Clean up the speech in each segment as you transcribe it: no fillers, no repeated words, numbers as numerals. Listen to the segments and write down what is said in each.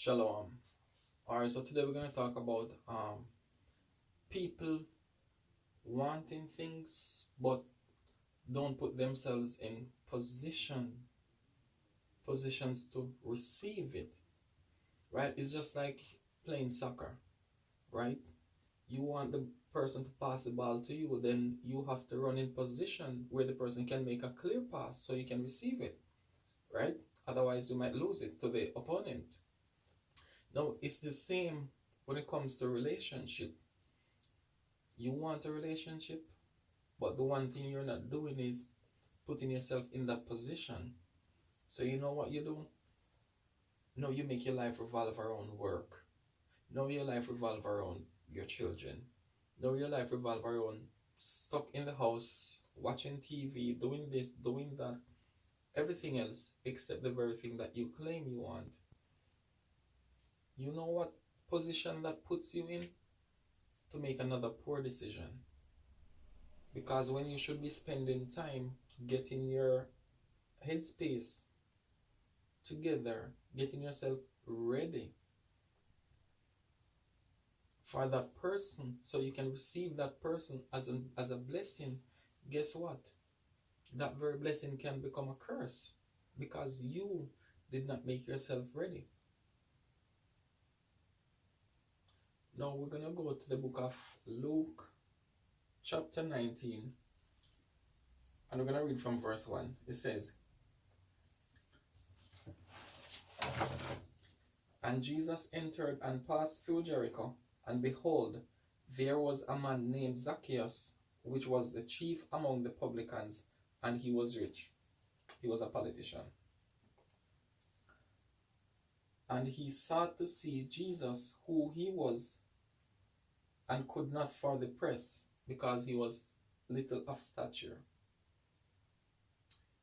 Shalom. Alright, so today we're going to talk about people wanting things but don't put themselves in positions to receive it. Right? It's just like playing soccer, right? You want the person to pass the ball to you, then you have to run in position where the person can make a clear pass so you can receive it, right? Otherwise you might lose it to the opponent. Now, it's the same when it comes to relationship. You want a relationship, but the one thing you're not doing is putting yourself in that position. So you know what you do? No, you make your life revolve around work. No, your life revolve around your children. No, your life revolve around stuck in the house, watching TV, doing this, doing that, everything else except the very thing that you claim you want. You know what position that puts you in? To make another poor decision. Because when you should be spending time getting your headspace together, getting yourself ready for that person so you can receive that person as a blessing, guess what? That very blessing can become a curse because you did not make yourself ready. Now we're going to go to the book of Luke chapter 19 and we're going to read from verse 1. It says, "And Jesus entered and passed through Jericho, and behold, there was a man named Zacchaeus, which was the chief among the publicans, and he was rich." He was a politician. "And he sought to see Jesus, who he was, and could not for the press, because he was little of stature."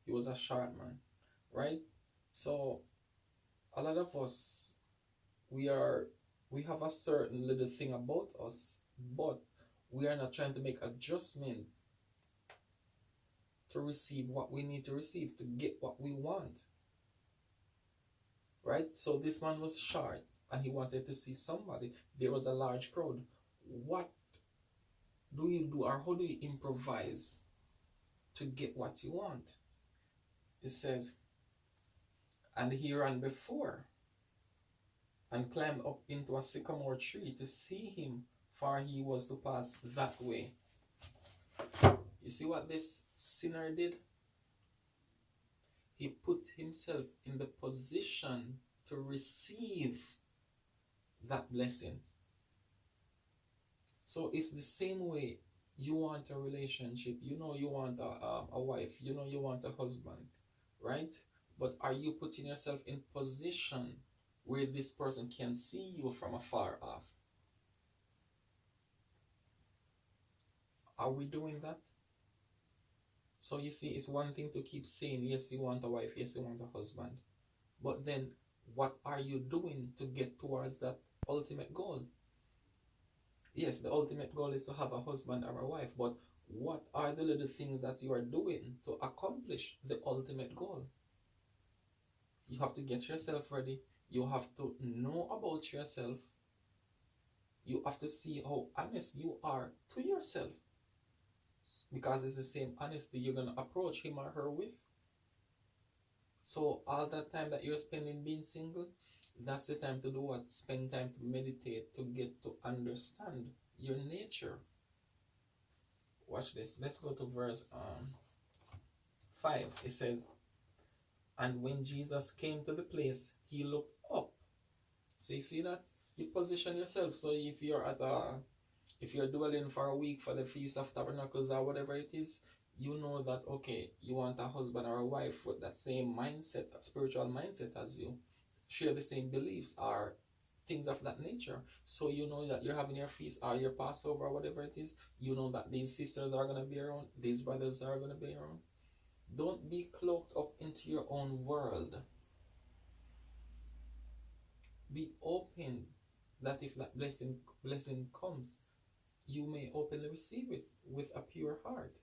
He was a short man, right? So a lot of us, we have a certain little thing about us, but we are not trying to make adjustment to receive what we need to receive, to get what we want. Right? So this man was short and he wanted to see somebody. There was a large crowd. What do you do, or how do you improvise to get what you want? It says, "And he ran before and climbed up into a sycamore tree to see him, for he was to pass that way." You see what this sinner did? He put himself in the position to receive that blessing. So it's the same way you want a relationship. You know you want a wife. You know you want a husband, right? But are you putting yourself in position where this person can see you from afar off? Are we doing that? So you see, it's one thing to keep saying, yes, you want a wife, yes, you want a husband. But then, what are you doing to get towards that ultimate goal? Yes, the ultimate goal is to have a husband or a wife, but what are the little things that you are doing to accomplish the ultimate goal? You have to get yourself ready. You have to know about yourself. You have to see how honest you are to yourself. Because it's the same honesty you're going to approach him or her with. So all that time that you're spending being single, that's the time to do what? Spend time to meditate, to get to understand your nature. Watch this. Let's go to verse 5. It says, "And when Jesus came to the place, he looked up." So you see that? You position yourself. So if you're dwelling for a week for the Feast of Tabernacles or whatever it is, you know that, okay, you want a husband or a wife with that same mindset, spiritual mindset as you, share the same beliefs or things of that nature. So you know that you're having your feast or your Passover or whatever it is, you know that these sisters are going to be around, these brothers are going to be around. Don't be cloaked up into your own world. Be open that if that blessing comes, you may openly receive it with a pure heart.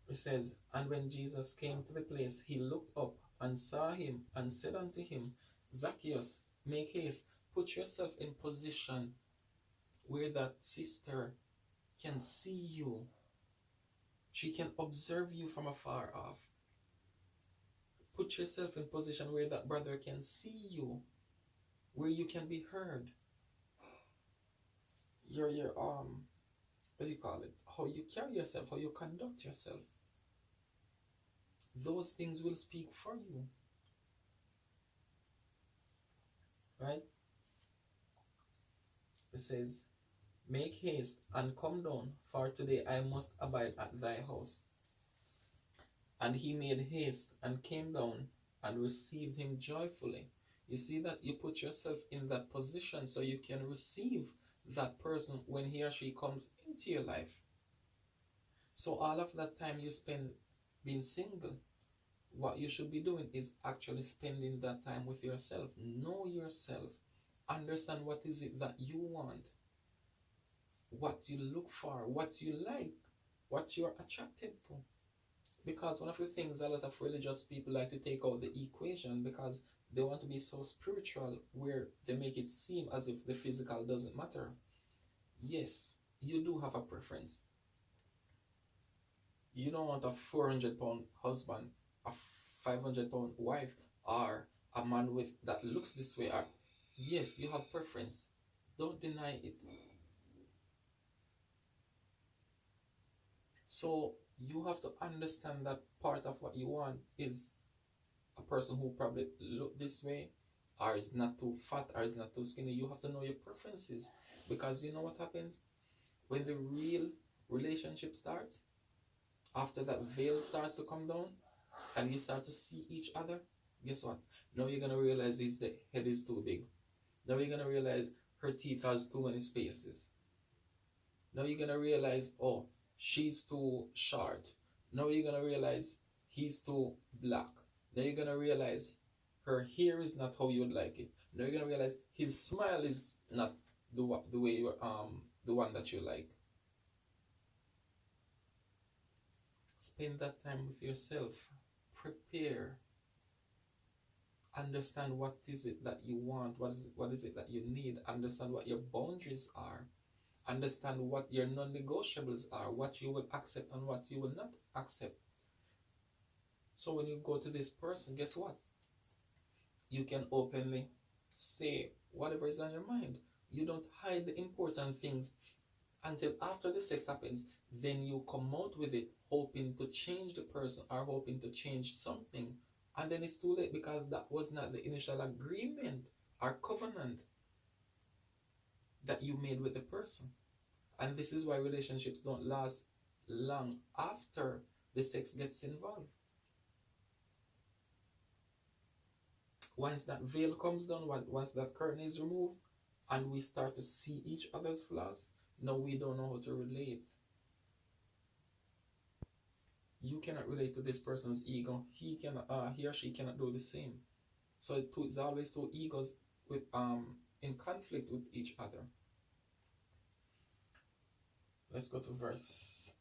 It says, "And when Jesus came to the place, he looked up and saw him, and said unto him, Zacchaeus, make haste, put yourself in position where that sister can see you. She can observe you from afar off. Put yourself in position where that brother can see you, where you can be heard. Your what do you call it? How you carry yourself, how you conduct yourself. Those things will speak for you. Right? It says, make haste and come down, for today I must abide at thy house. And he made haste and came down and received him joyfully. You see that you put yourself in that position so you can receive that person when he or she comes into your life. So all of that time you spend being single, what you should be doing is actually spending that time with yourself. Know yourself. Understand what is it that you want, what you look for, what you like, what you're attracted to. Because one of the things a lot of religious people like to take out the equation, because they want to be so spiritual where they make it seem as if the physical doesn't matter. Yes, you do have a preference. You don't want a 400-pound husband, a 500-pound wife, or a man with that looks this way. Or, yes, you have preference. Don't deny it. So you have to understand that part of what you want is a person who probably look this way, or is not too fat, or is not too skinny. You have to know your preferences, because you know what happens when the real relationship starts. After that veil starts to come down and you start to see each other, guess what? Now you're gonna realize the head is too big. Now you're gonna realize her teeth has too many spaces. Now you're gonna realize, oh, she's too short. Now you're gonna realize he's too black. Now you're gonna realize her hair is not how you would like it. Now you're gonna realize his smile is not the way you the one that you like. Spend that time with yourself. Prepare. Understand what is it that you want. What is it that you need. Understand what your boundaries are. Understand what your non-negotiables are. What you will accept and what you will not accept. So when you go to this person, guess what? You can openly say whatever is on your mind. You don't hide the important things until after the sex happens. Then you come out with it, hoping to change the person or hoping to change something. And then it's too late, because that was not the initial agreement or covenant that you made with the person. And this is why relationships don't last long after the sex gets involved. Once that veil comes down, once that curtain is removed, and we start to see each other's flaws, now we don't know how to relate. You cannot relate to this person's ego. He or she cannot do the same. So it's always two egos with in conflict with each other. Let's go to verse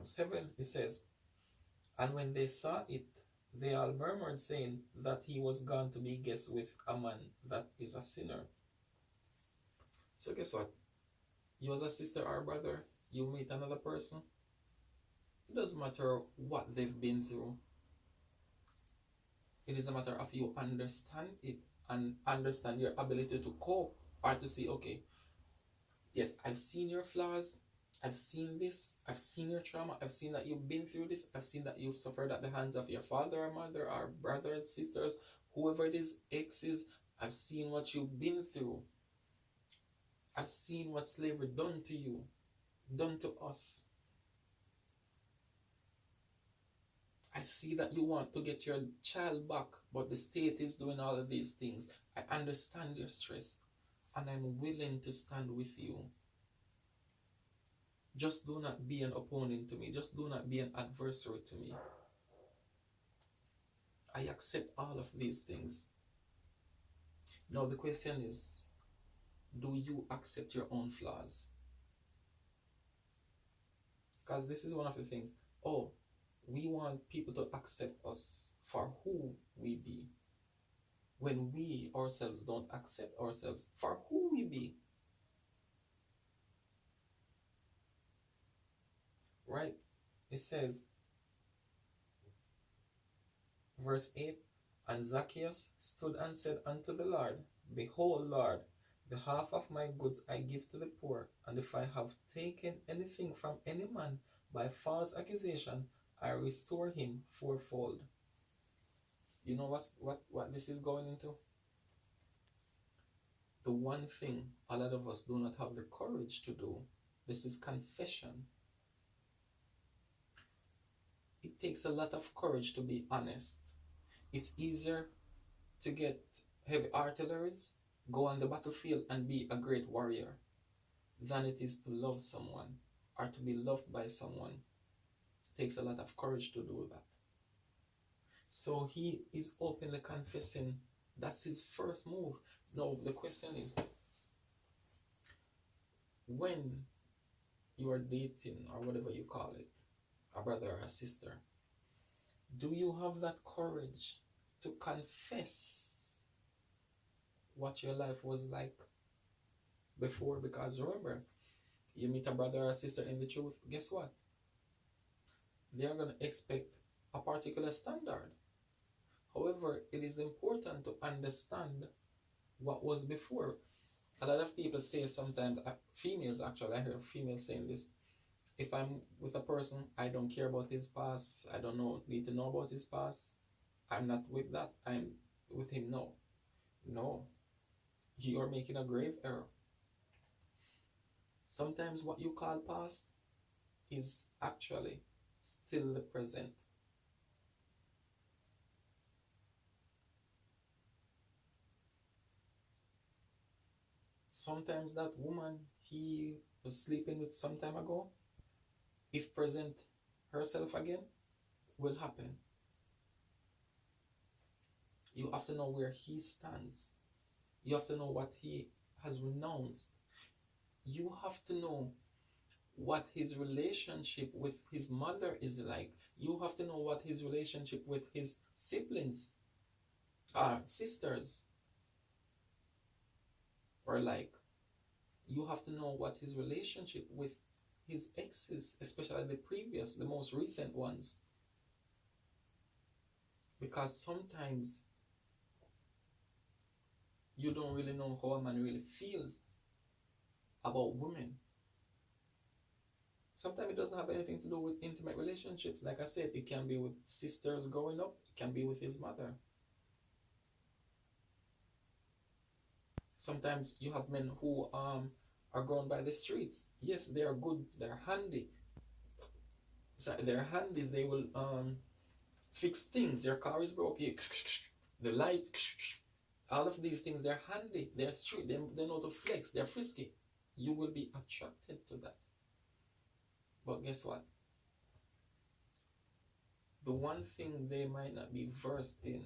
7. It says, and when they saw it, they all murmured, saying that he was gone to be guest with a man that is a sinner. So guess what? You as a sister or brother, you meet another person, it doesn't matter what they've been through. It is a matter of you understand it and understand your ability to cope, or to see, okay, yes, I've seen your flaws, I've seen this, I've seen your trauma, I've seen that you've been through this, I've seen that you've suffered at the hands of your father or mother or brothers, sisters, whoever it is, exes. I've seen what you've been through. I've seen what slavery done to you, done to us. I see that you want to get your child back, but the state is doing all of these things. I understand your stress, and I'm willing to stand with you. Just do not be an opponent to me. Just do not be an adversary to me. I accept all of these things. Now the question is, do you accept your own flaws? Because this is one of the things. Oh, we want people to accept us for who we be when we ourselves don't accept ourselves for who we be. Right? It says, verse 8, and Zacchaeus stood and said unto the Lord, Behold, Lord, the half of my goods I give to the poor, and if I have taken anything from any man by false accusation, I restore him fourfold. You know what this is going into? The one thing a lot of us do not have the courage to do, this is confession. It takes a lot of courage to be honest. It's easier to get heavy artilleries, go on the battlefield and be a great warrior, than it is to love someone or to be loved by someone. It takes a lot of courage to do that. So he is openly confessing. That's his first move. Now the question is, when you are dating or whatever you call it, a brother or a sister, do you have that courage to confess what your life was like before? Because remember, you meet a brother or a sister in the truth, guess what? They're going to expect a particular standard. However, it is important to understand what was before. A lot of people say sometimes, females actually, I hear females saying this, if I'm with a person, I don't care about his past, I don't need to know about his past, I'm not with that, I'm with him now. No, you are making a grave error. Sometimes what you call past is actually still the present. Sometimes that woman he was sleeping with some time ago, if present herself again, will happen. You have to know where he stands. You have to know what he has renounced. You have to know what his relationship with his mother is like. You have to know what his relationship with his siblings, sisters, are like. You have to know what his relationship with his exes, especially the most recent ones. Because sometimes you don't really know how a man really feels about women. Sometimes it doesn't have anything to do with intimate relationships. Like I said, it can be with sisters growing up, it can be with his mother. Sometimes you have men who are grown by the streets. Yes, they are good, they're handy. So they're handy, they will fix things. Your car is broken, the light, all of these things, they're handy, they're street, they know to flex, they're frisky. You will be attracted to that. But guess what? The one thing they might not be versed in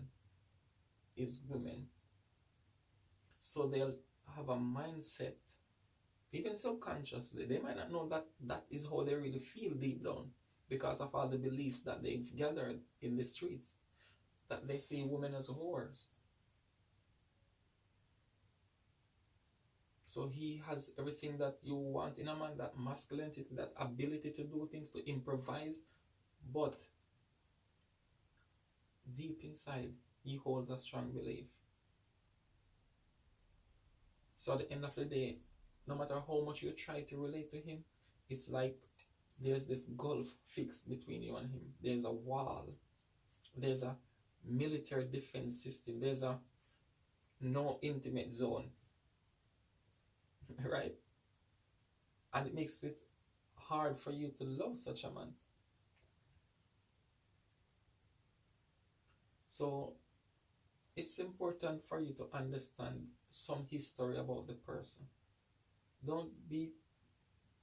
is women. So they'll have a mindset, even subconsciously, they might not know that that is how they really feel deep down, because of all the beliefs that they've gathered in the streets, that they see women as whores. So he has everything that you want in a man, that masculinity, that ability to do things, to improvise, but deep inside, he holds a strong belief. So at the end of the day, no matter how much you try to relate to him, it's like there's this gulf fixed between you and him. There's a wall. There's a military defense system. There's a no intimate zone. Right? And it makes it hard for you to love such a man. So it's important for you to understand some history about the person. Don't be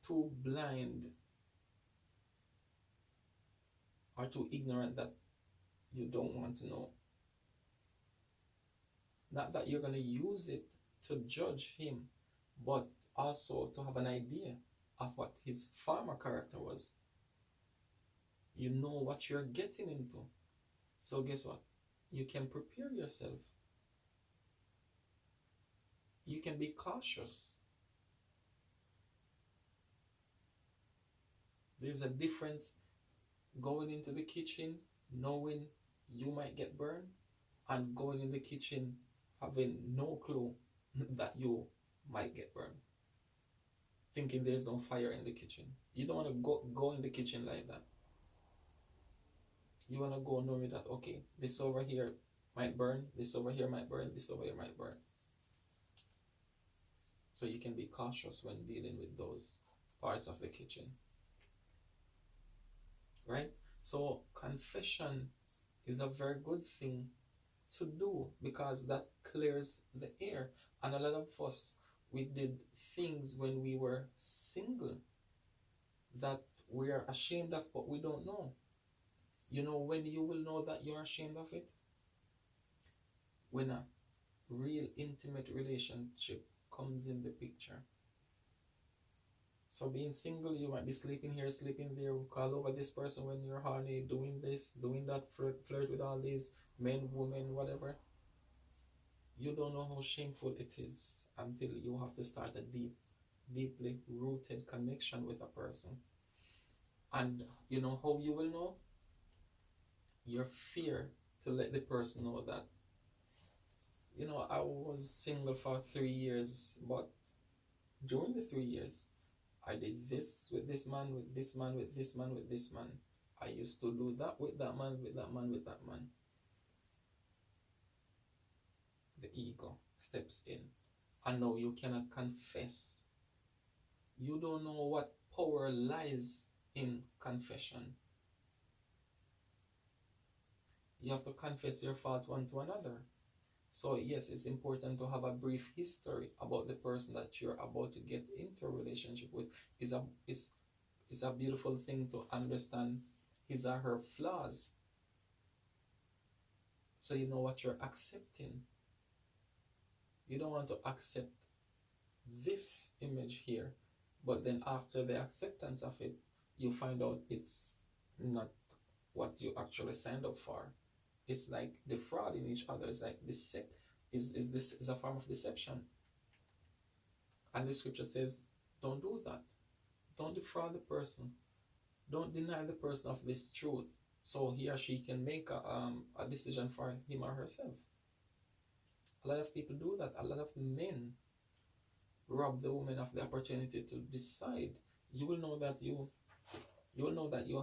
too blind or too ignorant that you don't want to know. Not that you're going to use it to judge him, but also to have an idea of what his former character was. You know what you're getting into. So guess what? You can prepare yourself. You can be cautious. There's a difference going into the kitchen knowing you might get burned and going in the kitchen having no clue that you might get burned. Thinking there's no fire in the kitchen. You don't want to go in the kitchen like that. You want to go knowing that, okay, this over here might burn, this over here might burn, this over here might burn. So you can be cautious when dealing with those parts of the kitchen. Right? So confession is a very good thing to do because that clears the air. And a lot of us, we did things when we were single that we are ashamed of, but we don't know. You know when you will know that you're ashamed of it? When a real intimate relationship comes in the picture. So being single, you might be sleeping here, sleeping there, call over this person when you're horny, doing this, doing that, flirt with all these men, women, whatever. You don't know how shameful it is until you have to start a deeply rooted connection with a person. And you know how you will know? Your fear to let the person know that, you know, I was single for 3 years, but during the 3 years, I did this with this man, with this man, with this man, with this man. I used to do that with that man, with that man, with that man. The ego steps in. And now you cannot confess. You don't know what power lies in confession. You have to confess your faults one to another. So yes, it's important to have a brief history about the person that you're about to get into a relationship with. Is a beautiful thing to understand his or her flaws. So you know what you're accepting. You don't want to accept this image here, but then after the acceptance of it, you find out it's not what you actually signed up for. It's like defrauding each other. It's like this is a form of deception. And the scripture says, don't do that. Don't defraud the person. Don't deny the person of this truth, so he or she can make a decision for him or herself. A lot of people do that. A lot of men rob the woman of the opportunity to decide. You will know that you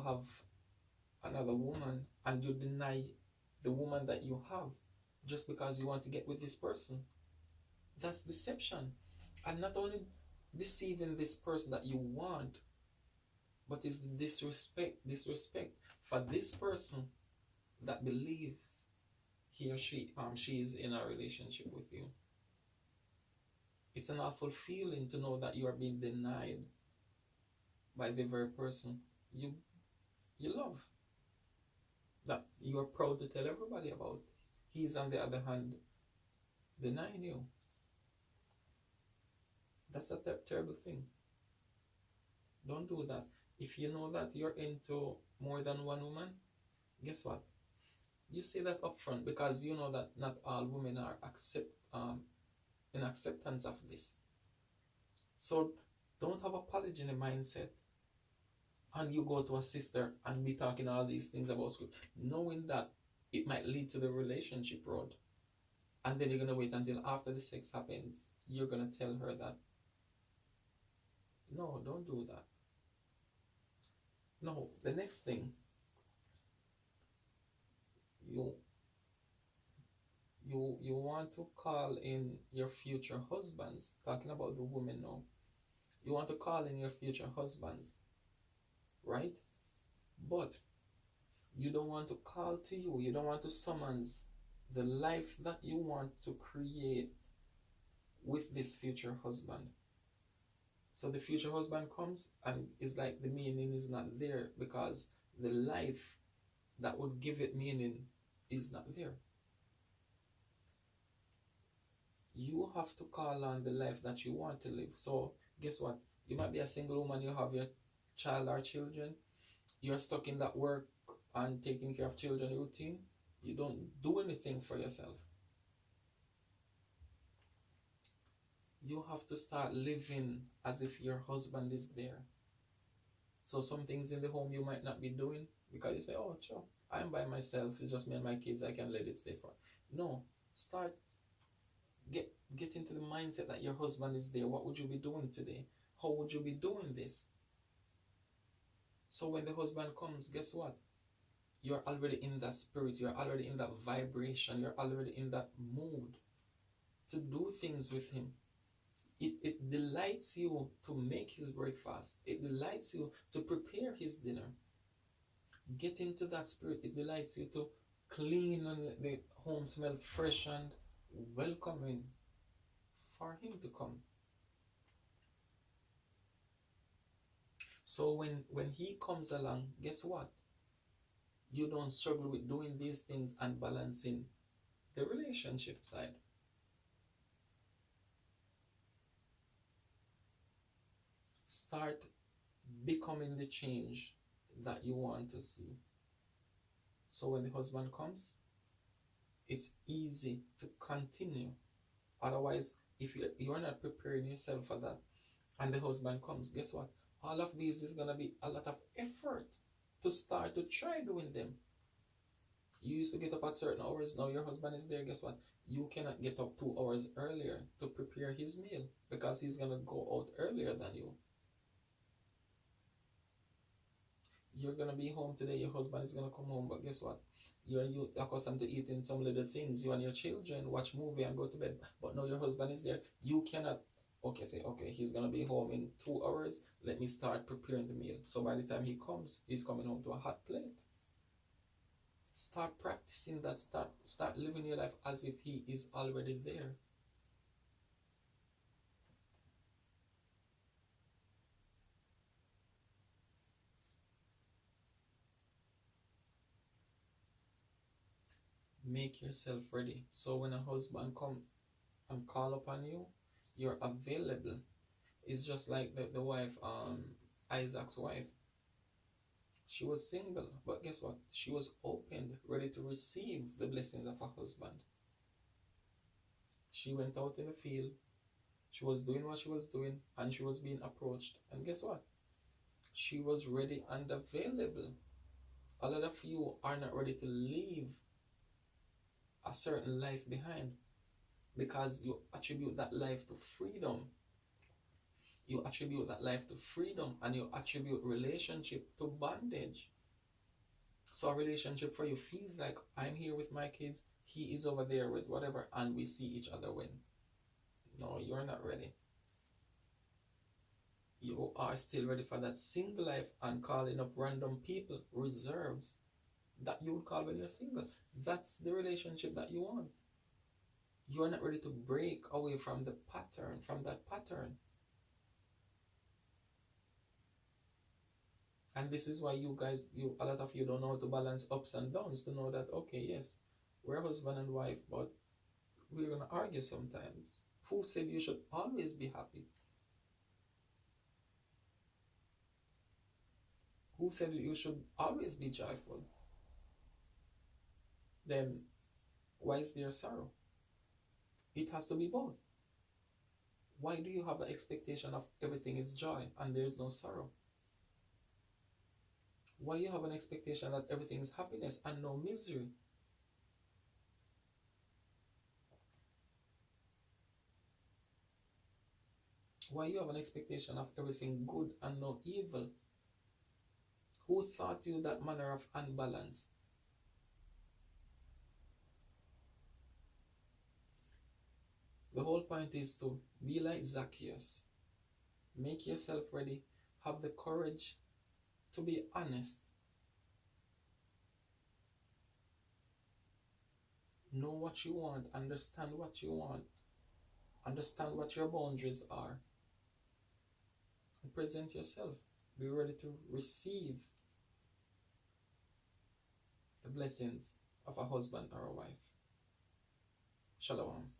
have another woman, and you deny the woman that you have just because you want to get with this person. That's deception. And not only deceiving this person that you want, but it's disrespect for this person that believes he or she is in a relationship with you. It's an awful feeling to know that you are being denied by the very person you love, that you are proud to tell everybody about. He's on the other hand denying you. That's a terrible thing. Don't do that. If you know that you're into more than one woman, guess what? You say that up front, because you know that not all women are in acceptance of this. So don't have a polygyny mindset and you go to a sister and be talking all these things about scripture, knowing that it might lead to the relationship road. And then you're going to wait until after the sex happens. You're going to tell her that, no, don't do that. No, the next thing, you want to call in your future husbands. Talking about the women now. You want to call in your future husbands, right? But you don't want to call to you. You don't want to summons the life that you want to create with this future husband. So the future husband comes and it's like the meaning is not there, because the life that would give it meaning is not there. You have to call on the life that you want to live. So guess what? You might be a single woman, you have your child or children, you're stuck in that work and taking care of children routine. You don't do anything for yourself. You have to start living as if your husband is there. So some things in the home you might not be doing because you say, oh, sure, I'm by myself. It's just me and my kids. I can let it stay for. No, start get into the mindset that your husband is there. What would you be doing today? How would you be doing this? So when the husband comes, guess what? You're already in that spirit. You're already in that vibration. You're already in that mood to do things with him. It delights you to make his breakfast. It delights you to prepare his dinner. Get into that spirit. It delights you to clean and let the home smell fresh and welcoming for him to come. So when he comes along, guess what? You don't struggle with doing these things and balancing the relationship side. Start becoming the change that you want to see. So when the husband comes, it's easy to continue. Otherwise, if you're not preparing yourself for that, and the husband comes, guess what? All of these is going to be a lot of effort to start to try doing them. You used to get up at certain hours. Now your husband is there. Guess what? You cannot get up 2 hours earlier to prepare his meal because he's going to go out earlier than you. You're going to be home today. Your husband is going to come home. But guess what? You're accustomed to eating some little things. You and your children watch movie and go to bed. But now your husband is there. You cannot, okay, say, okay, he's going to be home in 2 hours. Let me start preparing the meal. So by the time he comes, he's coming home to a hot plate. Start practicing that. Start living your life as if he is already there. Make yourself ready. So when a husband comes and call upon you, you're available. It's just like the wife, Isaac's wife. She was single, but guess what? She was opened, ready to receive the blessings of her husband. She went out in the field. She was doing what she was doing, and she was being approached. And guess what? She was ready and available. A lot of you are not ready to leave a certain life behind because you attribute that life to freedom. You attribute that life to freedom, and you attribute relationship to bondage. So a relationship for you feels like I'm here with my kids, he is over there with whatever, and we see each other when. No, you're not ready. You are still ready for that single life and calling up random people, reserves that you would call when you're single. That's the relationship that you want. You are not ready to break away from the pattern, from that pattern. And this is why you guys, a lot of you don't know how to balance ups and downs, to know that, okay, yes, we're husband and wife, but we're going to argue sometimes. Who said you should always be happy? Who said you should always be joyful? Then why is there sorrow? It has to be both. Why do you have the expectation of everything is joy and there is no sorrow? Why you have an expectation that everything is happiness and no misery? Why you have an expectation of everything good and no evil? Who taught you that manner of unbalance? The whole point is to be like Zacchaeus. Make yourself ready. Have the courage to be honest. Know what you want. Understand what you want. Understand what your boundaries are. And present yourself. Be ready to receive the blessings of a husband or a wife. Shalom.